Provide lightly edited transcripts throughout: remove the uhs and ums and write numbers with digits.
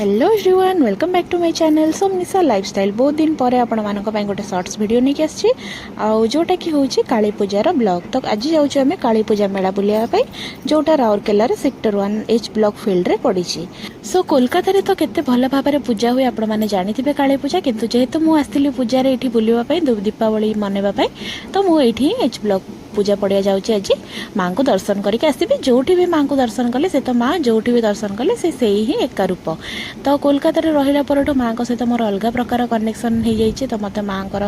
Hello everyone welcome back to my channel Somnisha lifestyle. बहुत दिन पर आपण मानक पई गोटे शॉर्ट्स वीडियो नहीं आछि जोटा कि होछि काली पूजार ब्लॉग। तो आज जाउछ हमें काली पूजा मेला बुलिया पई जोटा राउरकेला रे सेक्टर 1H ब्लॉक फील्ड रे पड़िछि। सो कोलकाता रे तो केते भल भाबरे पूजा हुए आपण माने जानिथिबे काली पूजा, किंतु जेहेतु मु आस्थिली पूजा रे एठी बुलिवा पई दीपावली मनेबा पई तो मु एठी H ब्लॉक पूजा पड़िया जाऊँगी। आज माँ को दर्शन करके आसबि। जोठी भी माँ को दर्शन कले से तो माँ जोठी भी दर्शन कले से ही एका रूप। तो कोलकाता रे रहिला परठू माँ को सहित मोर अलग प्रकार कनेक्शन हो जाइए। तो मत माँ को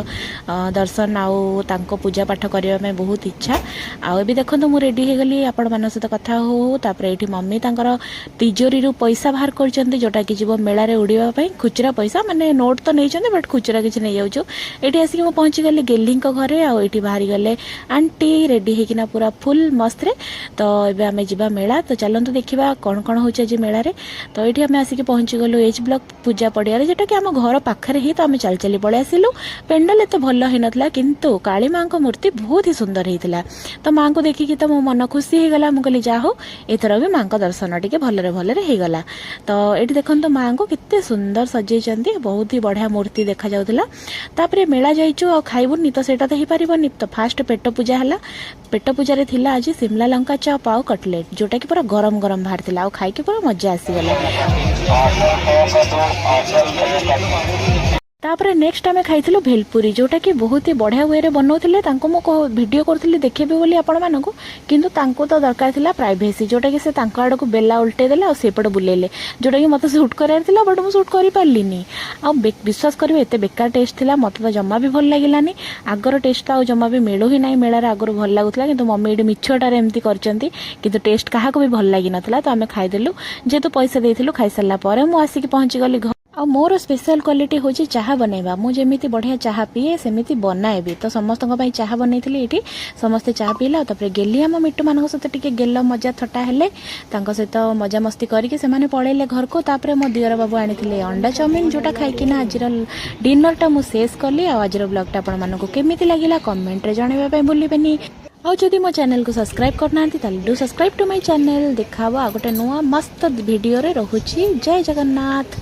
दर्शन आउ तांको पूजा पाठ करने में बहुत इच्छा। आउ भी देखो मु रेडी हो गली आपण मान सहित कथा हो। तापर ये मम्मी तांकर तिजोरी रू पैसा बाहर कर जोटा कि जीव मेला रे उड़ापी खुचरा पैसा माने नोट तो नहीं बट खुचरा किसी नहीं जाऊँ। ये आसिक मुझे पहुँची गली गेली घरे आठी बाहरी गले आंटी रेडी होकिना पूरा फुल मस्त रे। तो ये आम जा मेला। तो चलतु देखा कौन कौन हो मेला रे। तो ये आम आसिक पहुँची गलु H ब्लॉक पूजा पड़िया जोटा कि आम घर पाखे ही। तो आम चल चली पलि आसिलु। पेंडाल एत भल हो नाला किंतु काली माँ को मूर्ति बहुत ही सुंदर होता। तो माँ को देखिकी तो मो मन खुशी होगला। मुझे कहली जा हो एथर भी माँ को दर्शन टे भलरे भलरे होगला। तो ये देखो माँ को कितने सुंदर सजेइछन्ती, बहुत ही बढ़िया मूर्ति देखा जाउथला। तापरे मेला जाइछु आ खाइबुनी तो सेटा तो ही पारिबनी। तो फास्ट पेट पूजा हला। पेट पूजा रे थिला आज शिमला लंका चप आउ कटलेट जोटा कि पूरा गरम गरम बाहर थिला। आउ खाई के पूरा मजा आसीगला। तापर नेक्स्ट आम खाइलु भेलपुरी जोटा कि बहुत ही बढ़िया वे बनाऊे। वीडियो करी देखेबी बोली आपण मानक, किंतु तांको तो दरकार थिला प्राइवेसी जोटा कि से तांको आड़ को बेला उल्टे देले और सेपट बुलेले जोटा कि मत सुट करार थिला बट मु सुट करि पारलिनी। आ विश्वास करिवे एते बेकार टेस्ट थिला, मत तो जमा भी भल लागिलानी। आगर टेस्ट तो जमा भी मिलू ही नहीं। मेलार आगर भल लागुला किंतु मम्मी ये मिछटारे एमती करचंती किंतु टेस्ट काहाको भी भल लागी नथला। तो आमे खाइदेलु जेहेतु पैसा देइथिलु। खाइ सारला परे मु आसिक पहुंची गली घर। आ मोर स्पेशल क्वालिटी होची चाहा बनैबा। मु जेमिति बढ़िया चाहा पिए सेमिति बनाए भी। तो समस्त चाहा बनैथिली एठी समस्ते चाहा पीला। तापर गेली हम मिट्टू मानक सहित टिके गेल मजा थटा हेले तांको सहित मजा मस्ती करके से पळेले घर को। तापर मो दियर बाबू आनिथिले अंडा चाउमिन जोटा खाइकी ना आजिर डिनर टा मु शेष कली। आ आजिर ब्लॉग टा आपण मानक केमिति लागिला कमेंट रे जणाइबा पय भूलिबेनी। और जदि मो चैनल को सब्सक्राइब करना do subscribe to my channel. देखा आ गोटे नुआ मस्त वीडियो रे रहुची। जय जगन्नाथ।